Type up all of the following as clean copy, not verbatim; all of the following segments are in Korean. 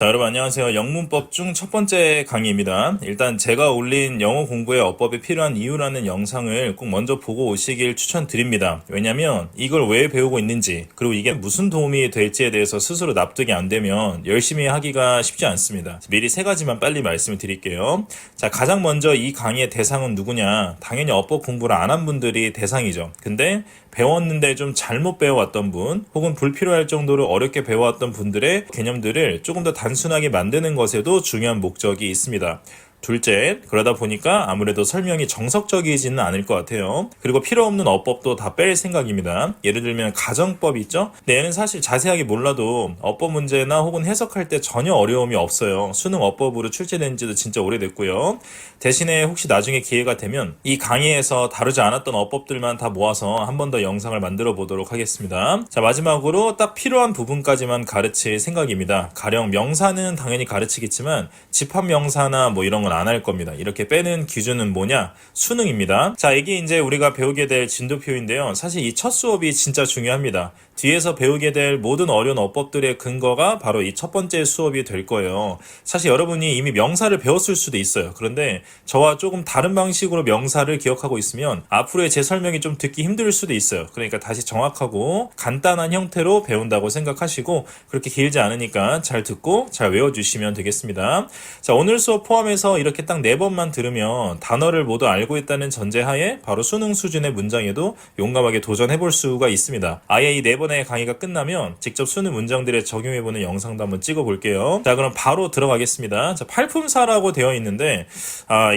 자, 여러분 안녕하세요. 영문법 중 첫 번째 강의입니다. 일단 제가 올린 영어 공부에 어법이 필요한 이유라는 영상을 꼭 먼저 보고 오시길 추천드립니다. 왜냐면 이걸 왜 배우고 있는지, 그리고 이게 무슨 도움이 될지에 대해서 스스로 납득이 안 되면 열심히 하기가 쉽지 않습니다. 미리 세 가지만 빨리 말씀을 드릴게요. 자, 가장 먼저 이 강의의 대상은 누구냐? 당연히 어법 공부를 안 한 분들이 대상이죠. 근데 배웠는데 좀 잘못 배워왔던 분, 혹은 불필요할 정도로 어렵게 배워왔던 분들의 개념들을 조금 더 단순하게 만드는 것에도 중요한 목적이 있습니다. 둘째, 그러다 보니까 아무래도 설명이 정석적이지는 않을 것 같아요. 그리고 필요 없는 어법도 다 뺄 생각입니다. 예를 들면 가정법 있죠? 근데 얘는 사실 자세하게 몰라도 어법 문제나 혹은 해석할 때 전혀 어려움이 없어요. 수능 어법으로 출제된 지도 진짜 오래됐고요. 대신에 혹시 나중에 기회가 되면 이 강의에서 다루지 않았던 어법들만 다 모아서 한 번 더 영상을 만들어 보도록 하겠습니다. 자, 마지막으로 딱 필요한 부분까지만 가르칠 생각입니다. 가령 명사는 당연히 가르치겠지만 집합명사나 뭐 이런 건 안 할 겁니다. 이렇게 빼는 기준은 뭐냐? 수능입니다. 자, 이게 이제 우리가 배우게 될 진도표인데요. 사실 이 첫 수업이 진짜 중요합니다. 뒤에서 배우게 될 모든 어려운 어법들의 근거가 바로 이 첫 번째 수업이 될 거예요. 사실 여러분이 이미 명사를 배웠을 수도 있어요. 그런데 저와 조금 다른 방식으로 명사를 기억하고 있으면 앞으로의 제 설명이 좀 듣기 힘들 수도 있어요. 그러니까 다시 정확하고 간단한 형태로 배운다고 생각하시고 그렇게 길지 않으니까 잘 듣고 잘 외워주시면 되겠습니다. 자, 오늘 수업 포함해서 이렇게 딱 4번만 들으면 단어를 모두 알고 있다는 전제하에 바로 수능 수준의 문장에도 용감하게 도전해볼 수가 있습니다. 아예 이 4번의 강의가 끝나면 직접 수능 문장들에 적용해보는 영상도 한번 찍어볼게요. 자, 그럼 바로 들어가겠습니다. 자, 팔품사라고 되어 있는데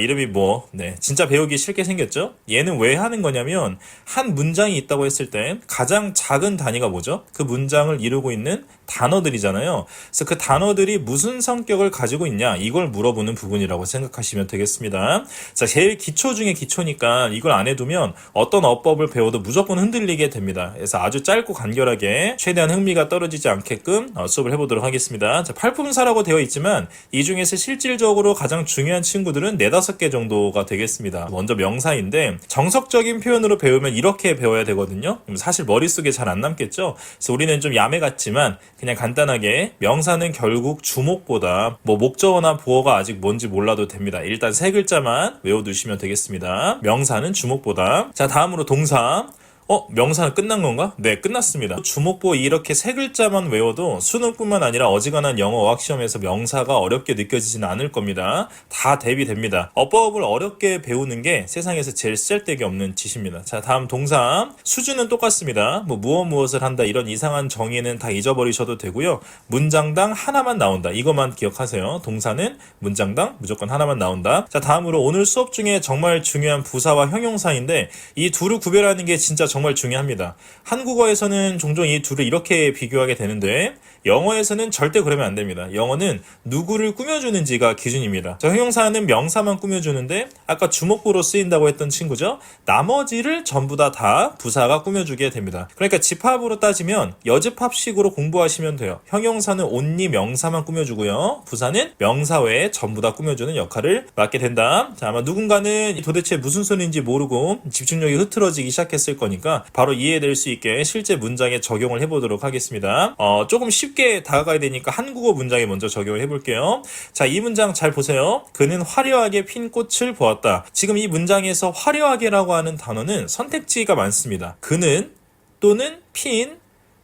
이름이 진짜 배우기 싫게 생겼죠? 얘는 왜 하는 거냐면 한 문장이 있다고 했을 때 가장 작은 단위가 뭐죠? 그 문장을 이루고 있는 단어들이잖아요. 그래서 그 단어들이 무슨 성격을 가지고 있냐, 이걸 물어보는 부분이라고 생각하시면 되겠습니다. 자, 제일 기초 중에 기초니까 이걸 안 해두면 어떤 어법을 배워도 무조건 흔들리게 됩니다. 그래서 아주 짧고 간결하게 최대한 흥미가 떨어지지 않게끔 수업을 해보도록 하겠습니다. 자, 팔품사라고 되어 있지만 이 중에서 실질적으로 가장 중요한 친구들은 4-5개 정도가 되겠습니다. 먼저 명사인데 정석적인 표현으로 배우면 이렇게 배워야 되거든요. 사실 머릿속에 잘 안 남겠죠. 그래서 우리는 좀 야매 같지만 그냥 간단하게 명사는 결국 주목보다 목적어나 보어가 아직 뭔지 몰라도 됩니다. 일단 3글자만 외워두시면 되겠습니다. 명사는 주목보다. 자, 다음으로 동사. 명사는 끝난 건가? 네, 끝났습니다. 주목보 이렇게 3글자만 외워도 수능뿐만 아니라 어지간한 영어 어학시험에서 명사가 어렵게 느껴지지는 않을 겁니다. 다 대비됩니다. 어법을 어렵게 배우는 게 세상에서 제일 쓸데기 없는 짓입니다. 자, 다음 동사. 수준은 똑같습니다. 무엇을 한다 이런 이상한 정의는 다 잊어버리셔도 되고요. 문장당 하나만 나온다. 이것만 기억하세요. 동사는 문장당 무조건 하나만 나온다. 자, 다음으로 오늘 수업 중에 정말 중요한 부사와 형용사인데 이 둘을 구별하는 게 진짜 정말 중요합니다. 한국어에서는 종종 이 둘을 이렇게 비교하게 되는데 영어에서는 절대 그러면 안 됩니다. 영어는 누구를 꾸며주는지가 기준입니다. 자, 형용사는 명사만 꾸며주는데 아까 주목보로 쓰인다고 했던 친구죠. 나머지를 전부 다 부사가 꾸며주게 됩니다. 그러니까 집합으로 따지면 여집합식으로 공부하시면 돼요. 형용사는 only 명사만 꾸며주고요. 부사는 명사 외에 전부 다 꾸며주는 역할을 맡게 된다. 자, 아마 누군가는 도대체 무슨 소리인지 모르고 집중력이 흐트러지기 시작했을 거니까 바로 이해될 수 있게 실제 문장에 적용을 해보도록 하겠습니다. 조금 쉽게 다가가야 되니까 한국어 문장에 먼저 적용을 해볼게요. 자, 이 문장 잘 보세요. 그는 화려하게 핀 꽃을 보았다. 지금 이 문장에서 화려하게라고 하는 단어는 선택지가 많습니다. 그는 또는 핀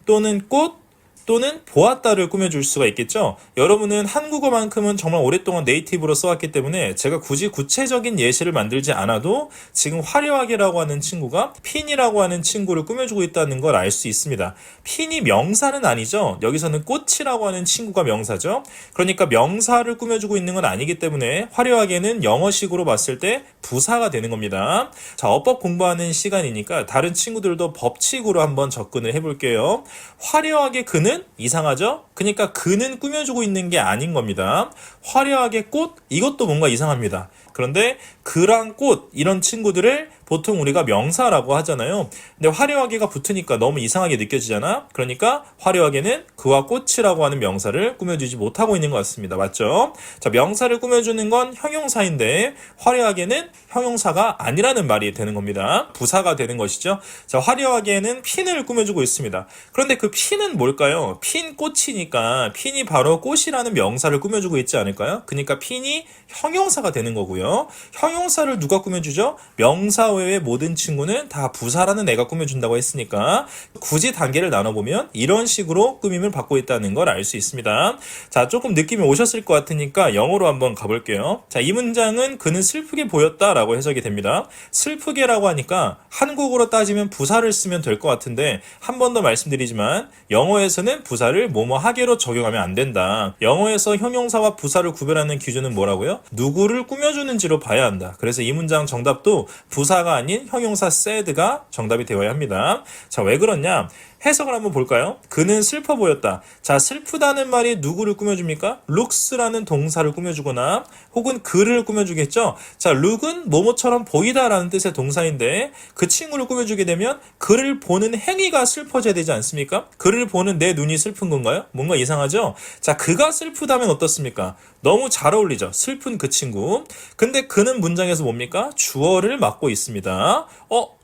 또는 꽃 또는 보았다를 꾸며줄 수가 있겠죠. 여러분은 한국어만큼은 정말 오랫동안 네이티브로 써왔기 때문에 제가 굳이 구체적인 예시를 만들지 않아도 지금 화려하게라고 하는 친구가 핀이라고 하는 친구를 꾸며주고 있다는 걸 알 수 있습니다. 핀이 명사는 아니죠. 여기서는 꽃이라고 하는 친구가 명사죠. 그러니까 명사를 꾸며주고 있는 건 아니기 때문에 화려하게는 영어식으로 봤을 때 부사가 되는 겁니다. 자, 어법 공부하는 시간이니까 다른 친구들도 법칙으로 한번 접근을 해볼게요. 화려하게 그는 이상하죠? 그러니까 그는 꾸며주고 있는 게 아닌 겁니다. 화려하게 꽃? 이것도 뭔가 이상합니다. 그런데 그랑 꽃 이런 친구들을 보통 우리가 명사라고 하잖아요. 근데 화려하게가 붙으니까 너무 이상하게 느껴지잖아. 그러니까 화려하게는 그와 꽃이라고 하는 명사를 꾸며주지 못하고 있는 것 같습니다. 맞죠? 자, 명사를 꾸며주는 건 형용사인데 화려하게는 형용사가 아니라는 말이 되는 겁니다. 부사가 되는 것이죠. 자, 화려하게는 핀을 꾸며주고 있습니다. 그런데 그 핀은 뭘까요? 핀 꽃이니까 핀이 바로 꽃이라는 명사를 꾸며주고 있지 않을까요? 그러니까 핀이 형용사가 되는 거고요. 형용사를 누가 꾸며주죠? 명사 외의 모든 친구는 다 부사라는 애가 꾸며준다고 했으니까 굳이 단계를 나눠보면 이런 식으로 꾸밈을 받고 있다는 걸 알 수 있습니다. 자, 조금 느낌이 오셨을 것 같으니까 영어로 한번 가볼게요. 자, 이 문장은 그는 슬프게 보였다라고 해석이 됩니다. 슬프게라고 하니까 한국어로 따지면 부사를 쓰면 될 것 같은데 한 번 더 말씀드리지만 영어에서는 부사를 뭐뭐하게로 적용하면 안 된다. 영어에서 형용사와 부사를 구별하는 기준은 뭐라고요? 누구를 꾸며주는지로 봐야 한다. 그래서 이 문장 정답도 부사가 아닌 형용사 said가 정답이 되어야 합니다. 자, 왜 그러냐? 해석을 한번 볼까요? 그는 슬퍼 보였다. 자, 슬프다는 말이 누구를 꾸며줍니까? looks라는 동사를 꾸며주거나 혹은 그를 꾸며주겠죠? 자, look은 뭐뭐처럼 보이다라는 뜻의 동사인데 그 친구를 꾸며주게 되면 그를 보는 행위가 슬퍼져야 되지 않습니까? 그를 보는 내 눈이 슬픈 건가요? 뭔가 이상하죠? 자, 그가 슬프다면 어떻습니까? 너무 잘 어울리죠? 슬픈 그 친구. 근데 그는 문장에서 뭡니까? 주어를 맡고 있습니다.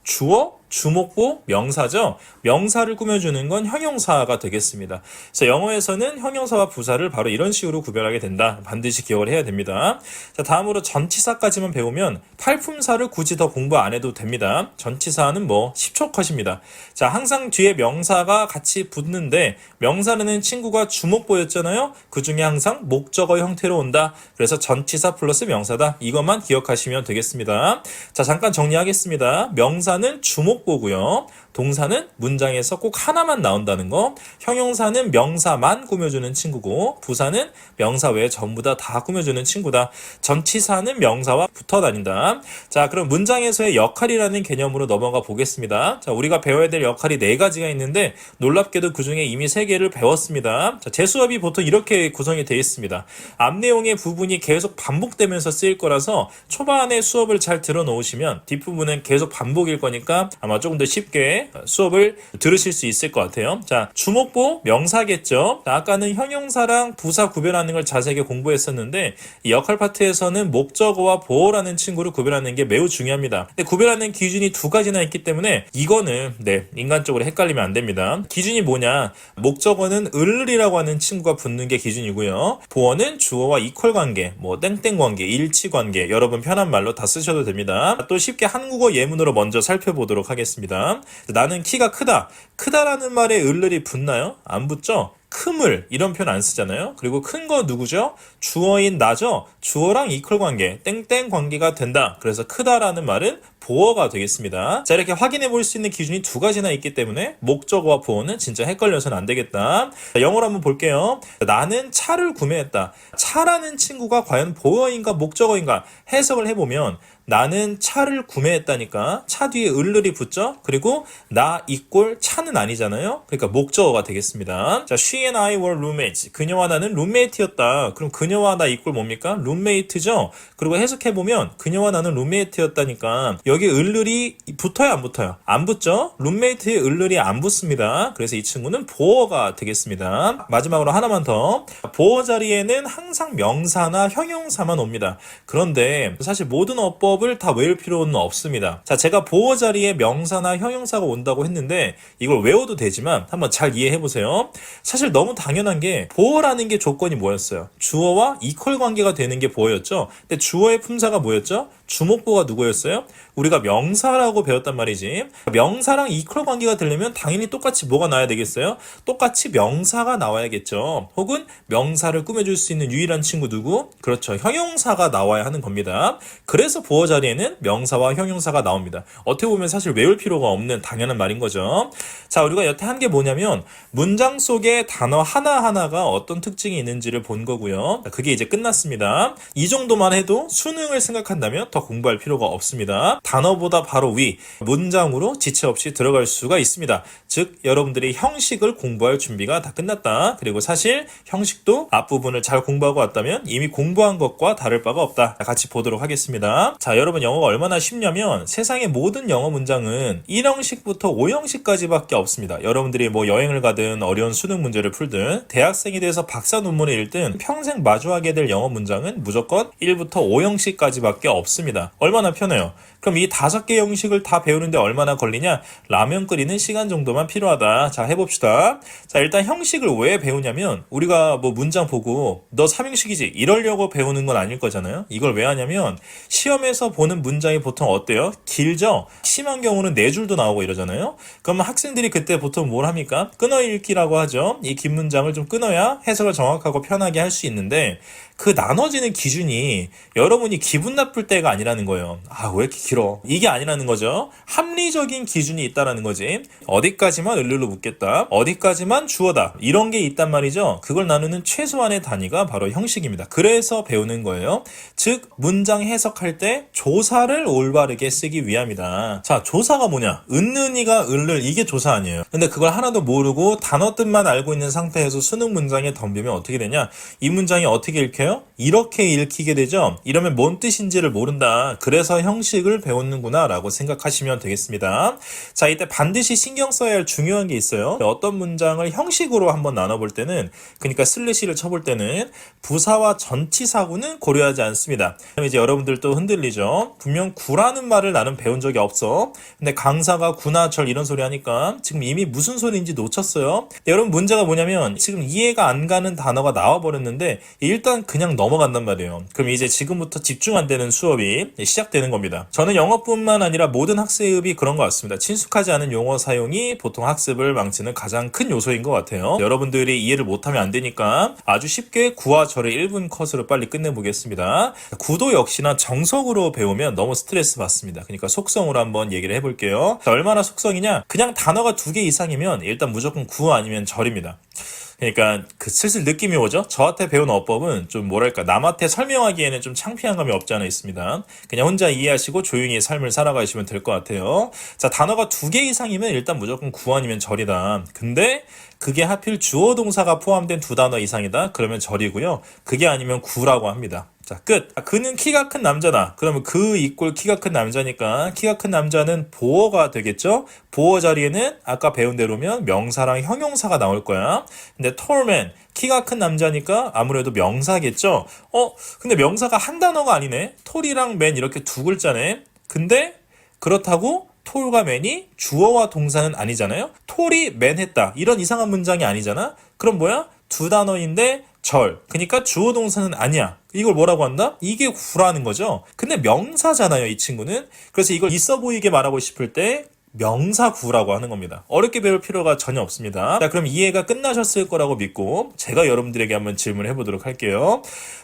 주어? 주목보 명사죠. 명사를 꾸며주는 건 형용사가 되겠습니다. 그래서 영어에서는 형용사와 부사를 바로 이런 식으로 구별하게 된다. 반드시 기억을 해야 됩니다. 자, 다음으로 전치사까지만 배우면 탈품사를 굳이 더 공부 안 해도 됩니다. 전치사는 뭐 10초 컷입니다. 자, 항상 뒤에 명사가 같이 붙는데 명사는 친구가 주목보였잖아요. 그 중에 항상 목적어 형태로 온다. 그래서 전치사 플러스 명사다. 이것만 기억하시면 되겠습니다. 자, 잠깐 정리하겠습니다. 명사는 주목보고요. 동사는 문장에서 꼭 하나만 나온다는 거. 형용사는 명사만 꾸며주는 친구고 부사는 명사 외에 전부 다 꾸며주는 친구다. 전치사는 명사와 붙어 다닌다. 자, 그럼 문장에서의 역할이라는 개념으로 넘어가 보겠습니다. 자, 우리가 배워야 될 역할이 4가지가 있는데 놀랍게도 그 중에 이미 3개를 배웠습니다. 자, 제 수업이 보통 이렇게 구성이 되어 있습니다. 앞 내용의 부분이 계속 반복되면서 쓰일 거라서 초반에 수업을 잘 들어놓으시면 뒷부분은 계속 반복일 거니까 아마 조금 더 쉽게 수업을 들으실 수 있을 것 같아요. 자, 주목보 명사겠죠. 자, 아까는 형용사랑 부사 구별하는 걸 자세하게 공부했었는데 이 역할 파트에서는 목적어와 보어라는 친구를 구별하는 게 매우 중요합니다. 근데 구별하는 기준이 2가지나 있기 때문에 이거는 인간적으로 헷갈리면 안 됩니다. 기준이 뭐냐? 목적어는 을이라고 하는 친구가 붙는 게 기준이고요. 보어는 주어와 이퀄 관계, 뭐 땡땡 관계, 일치 관계 여러분 편한 말로 다 쓰셔도 됩니다. 또 쉽게 한국어 예문으로 먼저 살펴보도록 하겠습니다. 나는 키가 크다. 크다라는 말에 을을이 붙나요? 안 붙죠? 크물 이런 표현 안 쓰잖아요. 그리고 큰 거 누구죠? 주어인 나죠? 주어랑 이퀄 관계, 땡땡 관계가 된다. 그래서 크다라는 말은 보어가 되겠습니다. 자, 이렇게 확인해 볼 수 있는 기준이 2가지나 있기 때문에 목적어와 보어는 진짜 헷갈려서는 안 되겠다. 자, 영어로 한번 볼게요. 나는 차를 구매했다. 차라는 친구가 과연 보어인가 목적어인가 해석을 해보면 나는 차를 구매했다니까 차 뒤에 을을이 붙죠? 그리고 나 이꼴 차는 아니잖아요. 그러니까 목적어가 되겠습니다. 자, she and I were roommates. 그녀와 나는 룸메이트였다. 그럼 그녀와 나 이꼴 뭡니까? 룸메이트죠? 그리고 해석해보면 그녀와 나는 룸메이트였다니까 여기 을을이 붙어요 안 붙어요? 안 붙죠? 룸메이트에 을을이 안 붙습니다. 그래서 이 친구는 보어가 되겠습니다. 마지막으로 하나만 더. 보어 자리에는 항상 명사나 형용사만 옵니다. 그런데 사실 모든 어법을 다 외울 필요는 없습니다. 자, 제가 보어 자리에 명사나 형용사가 온다고 했는데 이걸 외워도 되지만 한번 잘 이해해보세요. 사실 너무 당연한 게 보어라는 게 조건이 뭐였어요? 주어와 이퀄 관계가 되는 게 보어였죠? 근데 주어의 품사가 뭐였죠? 주목보가 누구였어요? 우리가 명사라고 배웠단 말이지. 명사랑 이퀄 관계가 되려면 당연히 똑같이 뭐가 나와야 되겠어요? 똑같이 명사가 나와야겠죠. 혹은 명사를 꾸며줄 수 있는 유일한 친구 누구? 그렇죠. 형용사가 나와야 하는 겁니다. 그래서 보어 자리에는 명사와 형용사가 나옵니다. 어떻게 보면 사실 외울 필요가 없는 당연한 말인 거죠. 자, 우리가 여태 한 게 뭐냐면 문장 속에 단어 하나하나가 어떤 특징이 있는지를 본 거고요. 그게 이제 끝났습니다. 이 정도만 해도 수능을 생각한다면 더 공부할 필요가 없습니다. 단어보다 바로 위 문장으로 지체 없이 들어갈 수가 있습니다. 즉 여러분들이 형식을 공부할 준비가 다 끝났다. 그리고 사실 형식도 앞부분을 잘 공부하고 왔다면 이미 공부한 것과 다를 바가 없다. 같이 보도록 하겠습니다. 자, 여러분 영어가 얼마나 쉽냐면 세상의 모든 영어 문장은 1형식부터 5형식까지밖에 없습니다. 여러분들이 뭐 여행을 가든 어려운 수능 문제를 풀든 대학생이 돼서 박사 논문을 읽든 평생 마주하게 될 영어 문장은 무조건 1부터 5형식까지밖에 없습니다. 얼마나 편해요. 그럼 이 5개 형식을 다 배우는데 얼마나 걸리냐? 라면 끓이는 시간 정도만 필요하다. 자, 해봅시다. 자, 일단 형식을 왜 배우냐면 우리가 뭐 문장 보고 너 3형식이지 이러려고 배우는 건 아닐 거잖아요. 이걸 왜 하냐면 시험에서 보는 문장이 보통 어때요? 길죠? 심한 경우는 4줄도 나오고 이러잖아요. 그러면 학생들이 그때 보통 뭘 합니까? 끊어 읽기라고 하죠. 이 긴 문장을 좀 끊어야 해석을 정확하고 편하게 할 수 있는데 그 나눠지는 기준이 여러분이 기분 나쁠 때가 아니라는 거예요. 아, 왜 이렇게 길어? 이게 아니라는 거죠. 합리적인 기준이 있다라는 거지. 어디까지만 을룰로 묻겠다. 어디까지만 주어다. 이런 게 있단 말이죠. 그걸 나누는 최소한의 단위가 바로 형식입니다. 그래서 배우는 거예요. 즉 문장 해석할 때 조사를 올바르게 쓰기 위함이다. 자, 조사가 뭐냐? 은는이가 을를 이게 조사 아니에요. 근데 그걸 하나도 모르고 단어 뜻만 알고 있는 상태에서 수능 문장에 덤비면 어떻게 되냐? 이 문장이 어떻게 읽혀요? 이렇게 읽히게 되죠. 이러면 뭔 뜻인지를 모른다. 그래서 형식을 배우는구나 라고 생각하시면 되겠습니다. 자, 이때 반드시 신경 써야 할 중요한 게 있어요. 어떤 문장을 형식으로 한번 나눠볼 때는, 그러니까 슬래시를 쳐볼 때는 부사와 전치사구는 고려하지 않습니다. 그럼 이제 여러분들도 흔들리죠. 분명 구라는 말을 나는 배운 적이 없어. 근데 강사가 구나 절 이런 소리 하니까 지금 이미 무슨 소리인지 놓쳤어요. 여러분 문제가 뭐냐면 지금 이해가 안 가는 단어가 나와버렸는데 일단 그냥 넘어간단 말이에요. 그럼 이제 지금부터 집중 안 되는 수업이 시작되는 겁니다. 저는 영어뿐만 아니라 모든 학습이 그런 것 같습니다. 친숙하지 않은 용어 사용이 보통 학습을 망치는 가장 큰 요소인 것 같아요. 여러분들이 이해를 못하면 안 되니까 아주 쉽게 구와 절을 1분 컷으로 빨리 끝내보겠습니다. 구도 역시나 정석으로 배우면 너무 스트레스 받습니다. 그러니까 속성으로 한번 얘기를 해볼게요. 자, 얼마나 속성이냐? 그냥 단어가 2개 이상이면 일단 무조건 구 아니면 절입니다. 그러니까 그 슬슬 느낌이 오죠? 저한테 배운 어법은 좀 뭐랄까 남한테 설명하기에는 좀 창피한 감이 없지 않아 있습니다. 그냥 혼자 이해하시고 조용히 삶을 살아가시면 될 것 같아요. 자, 단어가 2개 이상이면 일단 무조건 구 아니면 절이다. 근데 그게 하필 주어 동사가 포함된 2단어 이상이다? 그러면 절이고요. 그게 아니면 구라고 합니다. 자, 끝. 그는 키가 큰 남자다. 그러면 그 이꼴 키가 큰 남자니까 키가 큰 남자는 보어가 되겠죠? 보어 자리에는 아까 배운 대로면 명사랑 형용사가 나올 거야. 근데 tall man, 키가 큰 남자니까 아무래도 명사겠죠? 근데 명사가 한 단어가 아니네. tall이랑 man 이렇게 2글자네. 근데 그렇다고 tall과 man이 주어와 동사는 아니잖아요? tall이 man 했다. 이런 이상한 문장이 아니잖아? 그럼 뭐야? 2단어인데 절. 그러니까 주어 동사는 아니야. 이걸 뭐라고 한다? 이게 구라는 거죠. 근데 명사잖아요, 이 친구는. 그래서 이걸 있어 보이게 말하고 싶을 때 명사구라고 하는 겁니다. 어렵게 배울 필요가 전혀 없습니다. 자, 그럼 이해가 끝나셨을 거라고 믿고 제가 여러분들에게 한번 질문을 해보도록 할게요.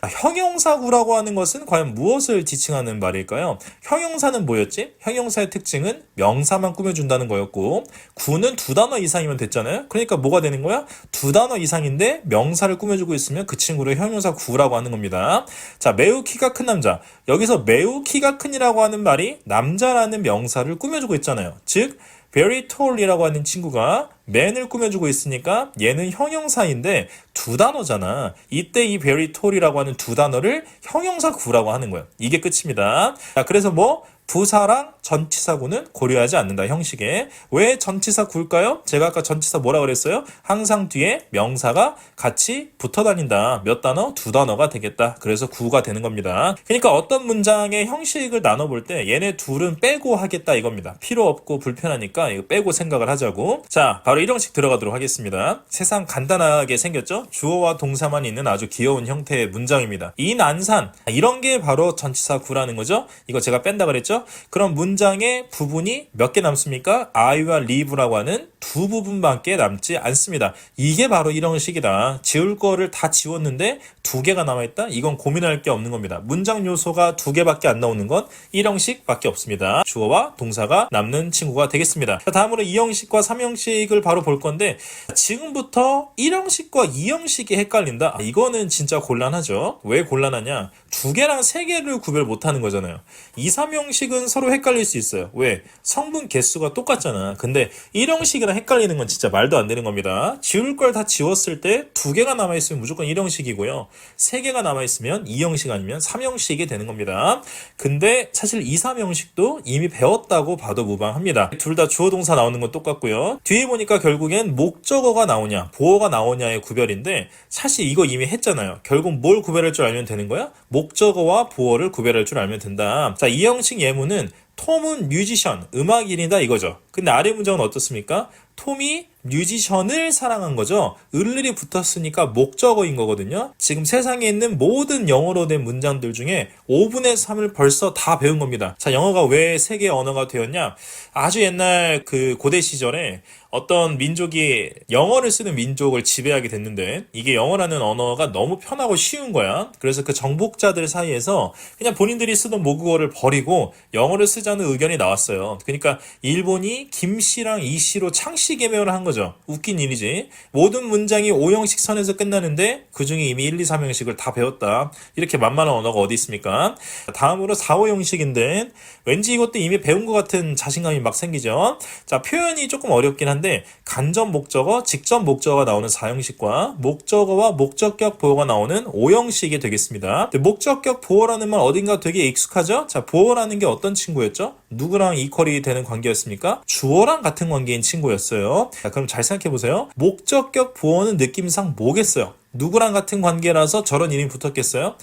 형용사구라고 하는 것은 과연 무엇을 지칭하는 말일까요? 형용사는 뭐였지? 형용사의 특징은 명사만 꾸며준다는 거였고 구는 2단어 이상이면 됐잖아요. 그러니까 뭐가 되는 거야? 2단어 이상인데 명사를 꾸며주고 있으면 그 친구를 형용사구라고 하는 겁니다. 자, 매우 키가 큰 남자. 여기서 매우 키가 큰이라고 하는 말이 남자라는 명사를 꾸며주고 있잖아요. 즉 very tall이라고 하는 친구가 man을 꾸며주고 있으니까 얘는 형용사인데 2단어잖아. 이때 이 very tall이라고 하는 2단어를 형용사구라고 하는 거예요. 이게 끝입니다. 자, 그래서 뭐 부사랑 전치사구는 고려하지 않는다, 형식에. 왜 전치사구일까요? 제가 아까 전치사 뭐라 그랬어요? 항상 뒤에 명사가 같이 붙어 다닌다. 몇 단어? 2단어가 되겠다. 그래서 구가 되는 겁니다. 그러니까 어떤 문장의 형식을 나눠볼 때 얘네 둘은 빼고 하겠다 이겁니다. 필요 없고 불편하니까 이거 빼고 생각을 하자고. 자, 바로 1형식 들어가도록 하겠습니다. 세상 간단하게 생겼죠? 주어와 동사만 있는 아주 귀여운 형태의 문장입니다. 이 난산, 이런 게 바로 전치사구라는 거죠? 이거 제가 뺀다 그랬죠? 그럼 문장의 부분이 몇 개 남습니까? I와 live라고 하는 2부분밖에 남지 않습니다. 이게 바로 1형식이다. 지울 거를 다 지웠는데 2개가 남아있다? 이건 고민할 게 없는 겁니다. 문장 요소가 2개밖에 안 나오는 건 1형식밖에 없습니다. 주어와 동사가 남는 친구가 되겠습니다. 다음으로 2형식과 3형식을 바로 볼 건데 지금부터 1형식과 2형식이 헷갈린다? 이거는 진짜 곤란하죠. 왜 곤란하냐? 두 개랑 세 개를 구별 못하는 거잖아요. 2, 3형식은 서로 헷갈릴 수 있어요. 왜? 성분 개수가 똑같잖아. 근데 1형식이랑 헷갈리는 건 진짜 말도 안 되는 겁니다. 지울 걸 다 지웠을 때 두 개가 남아있으면 무조건 1형식이고요. 세 개가 남아있으면 2형식 아니면 3형식이 되는 겁니다. 근데 사실 2, 3형식도 이미 배웠다고 봐도 무방합니다. 둘 다 주어 동사 나오는 건 똑같고요. 뒤에 보니까 결국엔 목적어가 나오냐 보어가 나오냐의 구별인데 사실 이거 이미 했잖아요. 결국 뭘 구별할 줄 알면 되는 거야? 목적어와 보어를 구별할 줄 알면 된다. 자, 이 형식 예문은 톰은 뮤지션, 음악인이다 이거죠. 근데 아래 문장은 어떻습니까? 톰이 뮤지션을 사랑한 거죠. 을을이 붙었으니까 목적어인 거거든요. 지금 세상에 있는 모든 영어로 된 문장들 중에 5분의 3을 벌써 다 배운 겁니다. 자, 영어가 왜 세계 언어가 되었냐? 아주 옛날 그 고대 시절에 어떤 민족이 영어를 쓰는 민족을 지배하게 됐는데 이게 영어라는 언어가 너무 편하고 쉬운 거야. 그래서 그 정복자들 사이에서 그냥 본인들이 쓰던 모국어를 버리고 영어를 쓰자는 의견이 나왔어요. 그러니까 일본이 김씨랑 이씨로 창씨 개명을 한 거죠. 웃긴 일이지. 모든 문장이 5형식 선에서 끝나는데 그중에 이미 1, 2, 3형식을 다 배웠다. 이렇게 만만한 언어가 어디 있습니까? 다음으로 4, 5형식인데 왠지 이것도 이미 배운 것 같은 자신감이 막 생기죠. 자, 표현이 조금 어렵긴 한데 간접 목적어, 직접 목적어가 나오는 4형식과 목적어와 목적격 보어가 나오는 5형식이 되겠습니다. 목적격 보어라는 말 어딘가 되게 익숙하죠? 자, 보어라는 게 어떤 친구였죠? 누구랑 이퀄이 되는 관계였습니까? 주어랑 같은 관계인 친구였어요. 자, 그럼 잘 생각해보세요. 목적격 보어는 느낌상 뭐겠어요? 누구랑 같은 관계라서 저런 이름이 붙었겠어요?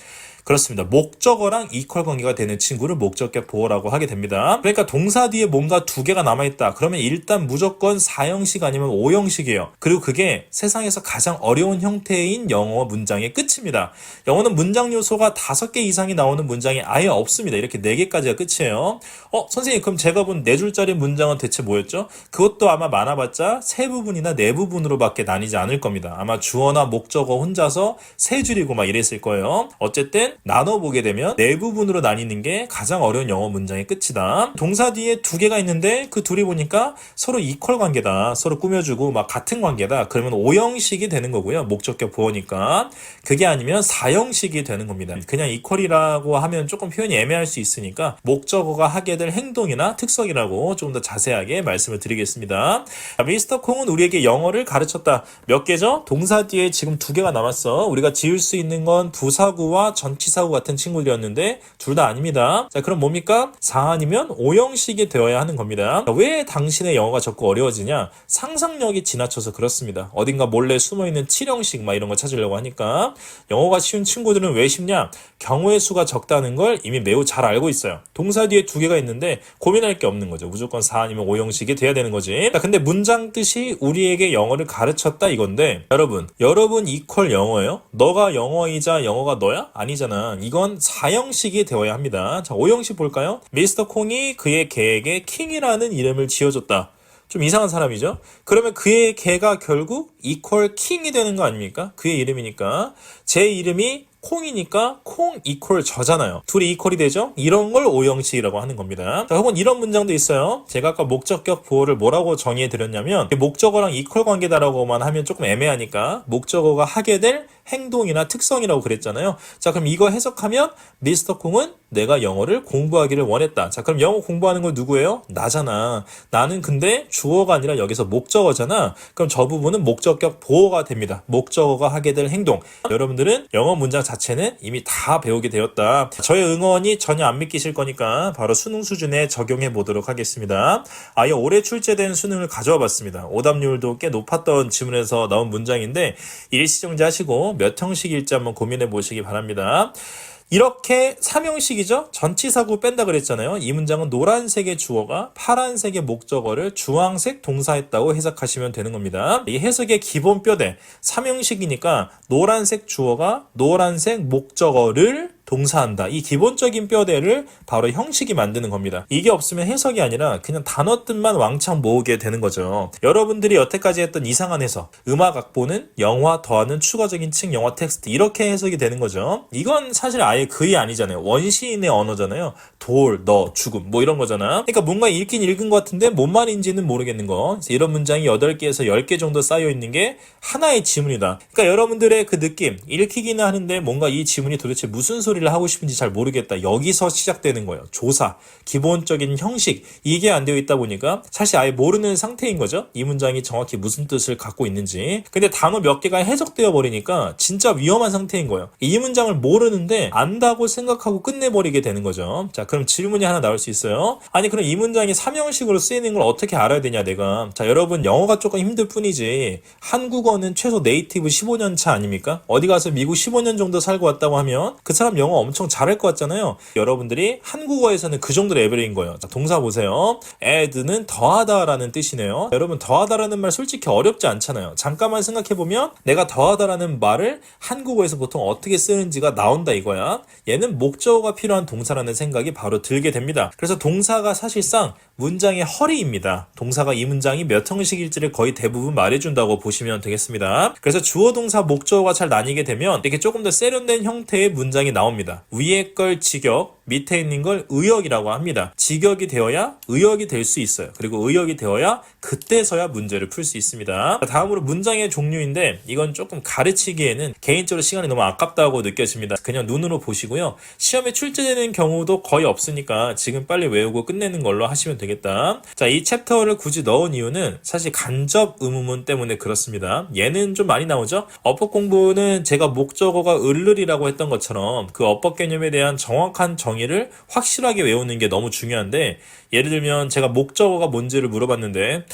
그렇습니다. 목적어랑 이퀄 관계가 되는 친구를 목적격 보어라고 하게 됩니다. 그러니까 동사 뒤에 뭔가 두 개가 남아있다. 그러면 일단 무조건 4형식 아니면 5형식이에요. 그리고 그게 세상에서 가장 어려운 형태인 영어 문장의 끝입니다. 영어는 문장 요소가 5개 이상이 나오는 문장이 아예 없습니다. 이렇게 4개까지가 끝이에요. 선생님 그럼 제가 본 4줄짜리 문장은 대체 뭐였죠? 그것도 아마 많아봤자 3부분이나 4부분으로밖에 나뉘지 않을 겁니다. 아마 주어나 목적어 혼자서 3줄이고 막 이랬을 거예요. 어쨌든 나눠보게 되면 4부분으로 나뉘는 게 가장 어려운 영어 문장의 끝이다. 동사 뒤에 2개가 있는데 그 둘이 보니까 서로 이퀄 관계다. 서로 꾸며주고 막 같은 관계다. 그러면 5형식이 되는 거고요. 목적격 보어니까. 그게 아니면 4형식이 되는 겁니다. 그냥 이퀄이라고 하면 조금 표현이 애매할 수 있으니까 목적어가 하게 될 행동이나 특성이라고 좀 더 자세하게 말씀을 드리겠습니다. 미스터 콩은 우리에게 영어를 가르쳤다. 몇 개죠? 동사 뒤에 지금 2개가 남았어. 우리가 지을 수 있는 건 부사구와 전치사구 같은 친구들이었는데 둘 다 아닙니다. 자, 그럼 뭡니까? 4 아니면 5형식이 되어야 하는 겁니다. 왜 당신의 영어가 자꾸 어려워지냐? 상상력이 지나쳐서 그렇습니다. 어딘가 몰래 숨어있는 7형식 막 이런 거 찾으려고 하니까. 영어가 쉬운 친구들은 왜 쉽냐? 경우의 수가 적다는 걸 이미 매우 잘 알고 있어요. 동사 뒤에 2개가 있는데 고민할 게 없는 거죠. 무조건 4 아니면 5형식이 돼야 되는 거지. 자, 근데 문장 뜻이 우리에게 영어를 가르쳤다 이건데 여러분 이퀄 영어예요? 너가 영어이자 영어가 너야? 아니잖아. 이건 4형식이 되어야 합니다. 자, 5형식 볼까요? 미스터 콩이 그의 개에게 킹이라는 이름을 지어줬다. 좀 이상한 사람이죠? 그러면 그의 개가 결국 이퀄 킹이 되는 거 아닙니까? 그의 이름이니까. 제 이름이 콩이니까 콩 이퀄 저잖아요. 둘이 이퀄이 되죠? 이런 걸 5형식이라고 하는 겁니다. 자, 혹은 이런 문장도 있어요. 제가 아까 목적격 보어를 뭐라고 정의해 드렸냐면 목적어랑 이퀄 관계다라고만 하면 조금 애매하니까 목적어가 하게 될 행동이나 특성이라고 그랬잖아요. 자, 그럼 이거 해석하면 미스터 콩은 내가 영어를 공부하기를 원했다. 자, 그럼 영어 공부하는 건 누구예요? 나잖아. 나는 근데 주어가 아니라 여기서 목적어잖아. 그럼 저 부분은 목적격 보어가 됩니다. 목적어가 하게 될 행동. 여러분들은 영어 문장 자체는 이미 다 배우게 되었다. 저의 응원이 전혀 안 믿기실 거니까 바로 수능 수준에 적용해 보도록 하겠습니다. 아예 올해 출제된 수능을 가져와 봤습니다. 오답률도 꽤 높았던 지문에서 나온 문장인데 일시정지 하시고 몇 형식일지 한번 고민해 보시기 바랍니다. 이렇게 3형식이죠? 전치사구 뺀다 그랬잖아요. 이 문장은 노란색의 주어가 파란색의 목적어를 주황색 동사했다고 해석하시면 되는 겁니다. 이 해석의 기본 뼈대 3형식이니까 노란색 주어가 노란색 목적어를 동사한다. 이 기본적인 뼈대를 바로 형식이 만드는 겁니다. 이게 없으면 해석이 아니라 그냥 단어 뜻만 왕창 모으게 되는 거죠. 여러분들이 여태까지 했던 이상한 해석, 음악 악보는 영화 더하는 추가적인 층 영화 텍스트 이렇게 해석이 되는 거죠. 이건 사실 아예 그이 아니잖아요. 원시인의 언어잖아요. 돌, 너, 죽음 뭐 이런 거잖아. 그러니까 뭔가 읽긴 읽은 것 같은데 뭔 말인지는 모르겠는 거. 이런 문장이 8개에서 10개 정도 쌓여있는 게 하나의 지문이다. 그러니까 여러분들의 그 느낌, 읽히기는 하는데 뭔가 이 지문이 도대체 무슨 소리 소리를 하고 싶은지 잘 모르겠다. 여기서 시작되는 거예요. 조사, 기본적인 형식, 이게 안 되어 있다 보니까 사실 아예 모르는 상태인 거죠. 이 문장이 정확히 무슨 뜻을 갖고 있는지. 근데 단어 몇 개가 해석되어 버리니까 진짜 위험한 상태인 거예요. 이 문장을 모르는데 안다고 생각하고 끝내버리게 되는 거죠. 자, 그럼 질문이 하나 나올 수 있어요. 아니, 그럼 이 문장이 삼형식으로 쓰이는 걸 어떻게 알아야 되냐, 내가. 자, 여러분, 영어가 조금 힘들 뿐이지 한국어는 최소 네이티브 15년 차 아닙니까? 어디 가서 미국 15년 정도 살고 왔다고 하면 그 사람 영어 엄청 잘할 것 같잖아요. 여러분들이 한국어에서는 그 정도 레벨인 거예요. 자, 동사 보세요. add는 더하다라는 뜻이네요. 여러분, 더하다라는 말 솔직히 어렵지 않잖아요. 잠깐만 생각해보면 내가 더하다라는 말을 한국어에서 보통 어떻게 쓰는지가 나온다 이거야. 얘는 목적어가 필요한 동사라는 생각이 바로 들게 됩니다. 그래서 동사가 사실상 문장의 허리입니다. 동사가 이 문장이 몇 형식일지를 거의 대부분 말해준다고 보시면 되겠습니다. 그래서 주어, 동사, 목적어가 잘 나뉘게 되면 이렇게 조금 더 세련된 형태의 문장이 나옵니다. 위에 걸 직역, 밑에 있는 걸 의역이라고 합니다. 직역이 되어야 의역이 될 수 있어요. 그리고 의역이 되어야 그때서야 문제를 풀 수 있습니다. 다음으로 문장의 종류인데 이건 조금 가르치기에는 개인적으로 시간이 너무 아깝다고 느껴집니다. 그냥 눈으로 보시고요. 시험에 출제되는 경우도 거의 없으니까 지금 빨리 외우고 끝내는 걸로 하시면 되겠다. 자, 이 챕터를 굳이 넣은 이유는 사실 간접 의문문 때문에 그렇습니다. 얘는 좀 많이 나오죠? 어법 공부는 제가 목적어가 을을이라고 했던 것처럼 그 어법 개념에 대한 정확한 정의를 확실하게 외우는 게 너무 중요한데, 예를 들면 제가 목적어가 뭔지를 물어봤는데